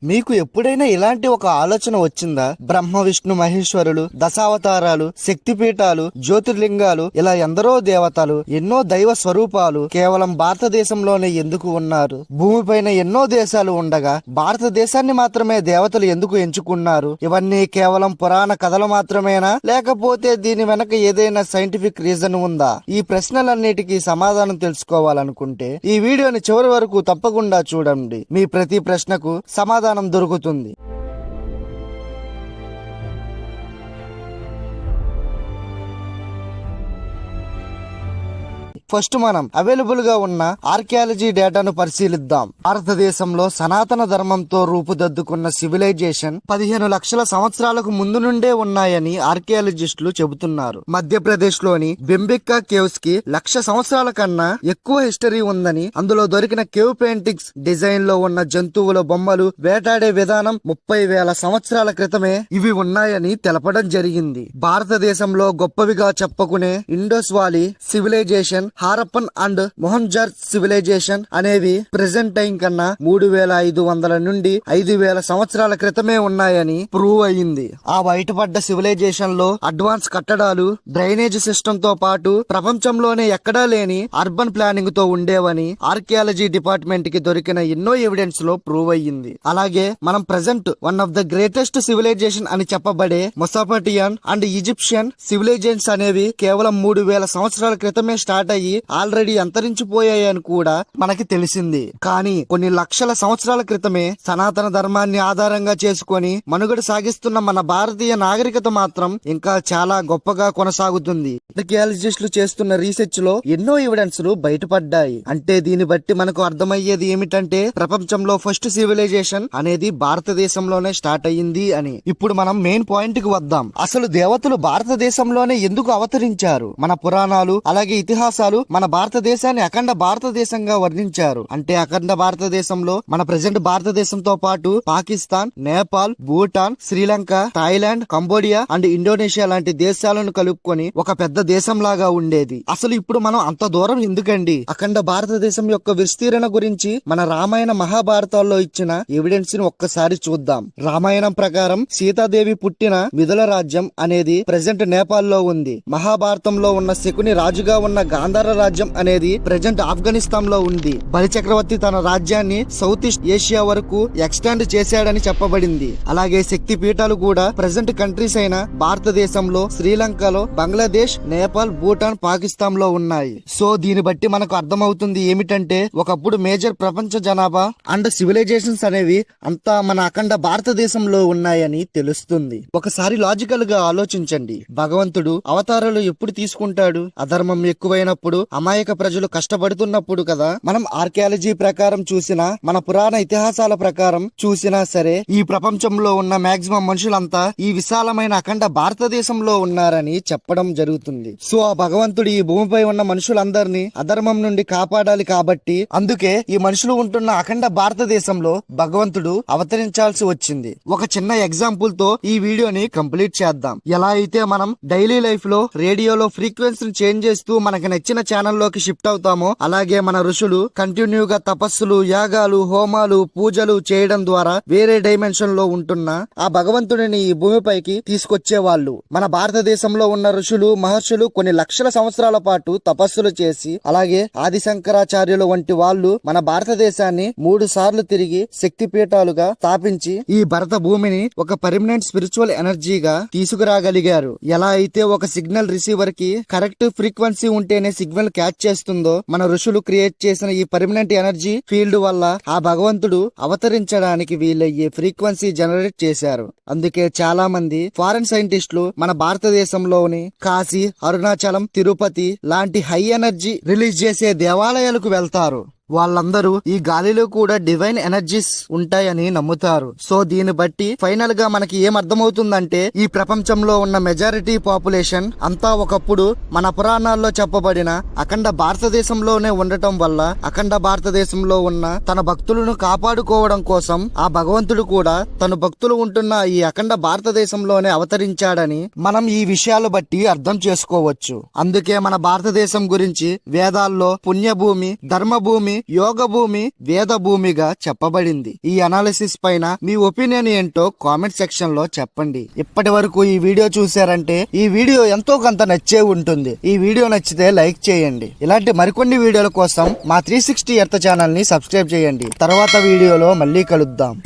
మీకు ఎప్పుడైనా ఇలాంటి ఒక ఆలోచన వచ్చిందా? బ్రహ్మ విష్ణు మహేశ్వరులు, దశావతారాలు, శక్తిపీఠాలు, జ్యోతిర్లింగాలు, ఇలా ఎందరో దేవతలు, ఎన్నో దైవ స్వరూపాలు కేవలం భారతదేశంలోనే ఎందుకు ఉన్నారు? భూమిపైన ఎన్నో దేశాలు ఉండగా భారతదేశాన్ని మాత్రమే దేవతలు ఎందుకు ఎంచుకున్నారు? ఇవన్నీ కేవలం పురాణ కథలు మాత్రమేనా, లేకపోతే దీని వెనక ఏదైనా సైంటిఫిక్ రీజన్ ఉందా? ఈ ప్రశ్నలన్నిటికీ సమాధానం తెలుసుకోవాలనుకుంటే ఈ వీడియోని చివరి వరకు తప్పకుండా చూడండి. మీ ప్రతి ప్రశ్నకు సమాధానం దొరుకుతుంది. ఫస్ట్ మనం అవైలబుల్ గా ఉన్న ఆర్కియాలజీ డేటాను పరిశీలిద్దాం. భారతదేశంలో సనాతన ధర్మంతో రూపుదిద్దుకున్న సివిలైజేషన్ 15 లక్షల సంవత్సరాలకు ముందు నుండే ఉన్నాయని ఆర్కియాలజిస్టులు చెబుతున్నారు. మధ్యప్రదేశ్ లోని బెంబిక్కా కేవ్స్ కి 1,00,000 సంవత్సరాల కన్నా ఎక్కువ హిస్టరీ ఉందని, అందులో దొరికిన కేవ్ పెయింటింగ్స్, డిజైన్ లో ఉన్న జంతువుల బొమ్మలు, వేటాడే విధానం 30,000 సంవత్సరాల క్రితమే ఇవి ఉన్నాయని తెలపడం జరిగింది. భారతదేశంలో గొప్పవిగా చెప్పుకునే Indus valley civilisation, Harappan and Mohenjo civilisation అనేవి ప్రెసెంట్ టైం కన్నా 3,500 నుండి 5,000 సంవత్సరాల క్రితమే ఉన్నాయని ప్రూవ్ అయ్యింది. ఆ బయటపడ్డ సివిలైజేషన్ లో అడ్వాన్స్ కట్టడాలు, డ్రైనేజ్ సిస్టమ్ తో పాటు ప్రపంచంలోనే ఎక్కడా లేని అర్బన్ ప్లానింగ్ తో ఉండేవని ఆర్కియాలజీ డిపార్ట్మెంట్ కి దొరికిన ఎన్నో ఎవిడెన్స్ లో ప్రూవ్ అయ్యింది. అలాగే మనం present one of the greatest civilization అని చెప్పబడే మొసోపోటేమియన్ అండ్ ఈజిప్షియన్ సివిలైజేషన్స్ అనేవి కేవలం 3,000 సంవత్సరాల క్రితమే స్టార్ట్ అయ్యి ఆల్రెడీ అంతరించిపోయాయని కూడా మనకి తెలిసింది. కానీ కొన్ని లక్షల సంవత్సరాల క్రితమే సనాతన ధర్మాన్ని ఆధారంగా చేసుకొని మనుగడ సాగిస్తున్న మన భారతీయ నాగరికత మాత్రం ఇంకా చాలా గొప్పగా కొనసాగుతుంది. ఆర్కియాలజిస్టులు చేస్తున్న రీసెర్చ్ లో ఎన్నో ఎవిడెన్స్లు బయటపడ్డాయి. అంటే దీన్ని బట్టి మనకు అర్థమయ్యేది ఏమిటంటే ప్రపంచంలో ఫస్ట్ సివిలైజేషన్ అనేది భారతదేశంలోనే స్టార్ట్ అయ్యింది అని. ఇప్పుడు మనం మెయిన్ పాయింట్ కి వద్దాం. అసలు దేవతలు భారతదేశంలోనే ఎందుకు అవతరించారు? మన పురాణాలు అలాగే ఇతిహాసాలు మన భారతదేశాన్ని అఖండ భారతదేశంగా వర్ణించారు. అంటే అఖండ భారతదేశంలో మన ప్రెసెంట్ భారతదేశంతో పాటు Pakistan, Nepal, Bhutan, Sri Lanka, Thailand, Cambodia and Indonesia లాంటి దేశాలను కలుపుకొని ఒక పెద్ద దేశం లాగా ఉండేది. అసలు ఇప్పుడు మనం అంత దూరం ఎందుకండి? అఖండ భారతదేశం యొక్క విస్తీరణ గురించి మన రామాయణ మహాభారతాల్లో ఇచ్చిన ఎవిడెన్స్ ని ఒక్కసారి చూద్దాం. రామాయణం ప్రకారం సీతాదేవి పుట్టిన మిథుల రాజ్యం అనేది ప్రెసెంట్ నేపాల్ లో ఉంది. మహాభారతంలో ఉన్న శకుని రాజుగా ఉన్న గాంధార రాజ్యం అనేది ప్రెజెంట్ ఆఫ్ఘనిస్తాన్ లో ఉంది. బలి చక్రవర్తి తన రాజ్యాన్ని సౌత్ ఈస్ట్ ఏషియా వరకు ఎక్స్టెండ్ చేశాడని చెప్పబడింది. అలాగే శక్తి పీఠాలు కూడా ప్రెజెంట్ కంట్రీస్ అయిన భారతదేశంలో, శ్రీలంకలో, బంగ్లాదేశ్, నేపాల్, భూటాన్, పాకిస్తాన్ లో ఉన్నాయి. సో దీన్ని బట్టి మనకు అర్థమవుతుంది ఏమిటంటే ఒకప్పుడు మేజర్ ప్రపంచ జనాభా అండ్ సివిలైజేషన్స్ అనేవి అంతా మన అఖండ భారతదేశంలో ఉన్నాయని తెలుస్తుంది. ఒకసారి లాజికల్ గా ఆలోచించండి. భగవంతుడు అవతారాలు ఎప్పుడు తీసుకుంటాడు? అధర్మం ఎక్కువైనప్పుడు, అమాయక ప్రజలు కష్టపడుతున్నప్పుడు కదా. మనం ఆర్కియాలజీ ప్రకారం చూసినా, మన పురాణ ఇతిహాసాల ప్రకారం చూసినా సరే ఈ ప్రపంచంలో ఉన్న మాక్సిమం మనుషులంతా ఈ విశాలమైన అఖండ భారతదేశంలో ఉన్నారని చెప్పడం జరుగుతుంది. సో ఆ భగవంతుడు ఈ భూమిపై ఉన్న మనుషులందరినీ అధర్మం నుండి కాపాడాలి కాబట్టి అందుకే ఈ మనుషులు ఉంటున్న అఖండ భారతదేశంలో భగవంతుడు అవతరించాల్సి వచ్చింది. ఒక చిన్న ఎగ్జాంపుల్ తో ఈ వీడియోని కంప్లీట్ చేద్దాం. ఎలా అయితే మనం డైలీ లైఫ్ లో రేడియోలో ఫ్రీక్వెన్సీని చేంజ్ చేస్తూ మనకి నచ్చిన ఛానల్లోకి షిఫ్ట్ అవుతామో, అలాగే మన ఋషులు కంటిన్యూగా తపస్సులు, యాగాలు, హోమాలు, పూజలు చేయడం ద్వారా వేరే డైమెన్షన్ లో ఉంటున్న ఆ భగవంతుడిని ఈ భూమిపైకి తీసుకొచ్చేవాళ్ళు. మన భారతదేశంలో ఉన్న ఋషులు, మహర్షులు కొన్ని లక్షల సంవత్సరాల పాటు తపస్సులు చేసి, అలాగే ఆది శంకరాచార్యులు వంటి వాళ్ళు మన భారతదేశాన్ని 3 సార్లు తిరిగి శక్తి పీఠాలుగా స్థాపించి ఈ భరత భూమిని ఒక పర్మనెంట్ స్పిరిచువల్ ఎనర్జీగా తీసుకురాగలిగారు. ఎలా అయితే ఒక సిగ్నల్ రిసీవర్ కి కరెక్ట్ ఫ్రీక్వెన్సీ ఉంటేనే సిగ్నల్ క్యాచ్ చేస్తుందో, మన ఋషులు క్రియేట్ చేసిన ఈ పర్మనెంట్ ఎనర్జీ ఫీల్డ్ వల్ల ఆ భగవంతుడు అవతరించడానికి వీలయ్యే ఫ్రీక్వెన్సీ జనరేట్ చేశారు. అందుకే చాలా మంది ఫారెన్ సైంటిస్టులు మన భారతదేశంలోని కాశీ, అరుణాచలం, తిరుపతి లాంటి హై ఎనర్జీ రిలీజ్ చేసే దేవాలయాలకు వెళ్తారు. వాళ్ళందరూ ఈ గాలిలో కూడా డివైన్ ఎనర్జీస్ ఉంటాయని నమ్ముతారు. సో దీన్ని బట్టి ఫైనల్ గా మనకి ఏం అర్థమవుతుందంటే ఈ ప్రపంచంలో ఉన్న మెజారిటీ పాపులేషన్ అంతా ఒకప్పుడు మన పురాణాల్లో చెప్పబడిన అఖండ భారతదేశంలోనే ఉండటం వల్ల అఖండ భారతదేశంలో ఉన్న తన భక్తులను కాపాడుకోవడం కోసం ఆ భగవంతుడు కూడా తన భక్తులు ఉంటున్న ఈ అఖండ భారతదేశంలోనే అవతరించాడని మనం ఈ విషయాలు బట్టి అర్థం చేసుకోవచ్చు. అందుకే మన భారతదేశం గురించి వేదాల్లో పుణ్యభూమి, ధర్మభూమి, యోగ భూమి, వేద భూమిగా చెప్పబడింది. ఈ అనాలిసిస్ పైన మీ ఒపీనియన్ ఏంటో కామెంట్ సెక్షన్ లో చెప్పండి. ఇప్పటి వరకు ఈ వీడియో చూసారంటే ఈ వీడియో ఎంతో కొంత నచ్చే ఉంటుంది. ఈ వీడియో నచ్చితే లైక్ చేయండి. ఇలాంటి మరికొన్ని వీడియోల కోసం మా 360 ఎర్త్ ఛానల్ ని సబ్స్క్రైబ్ చేయండి. తర్వాత వీడియోలో మళ్ళీ కలుద్దాం.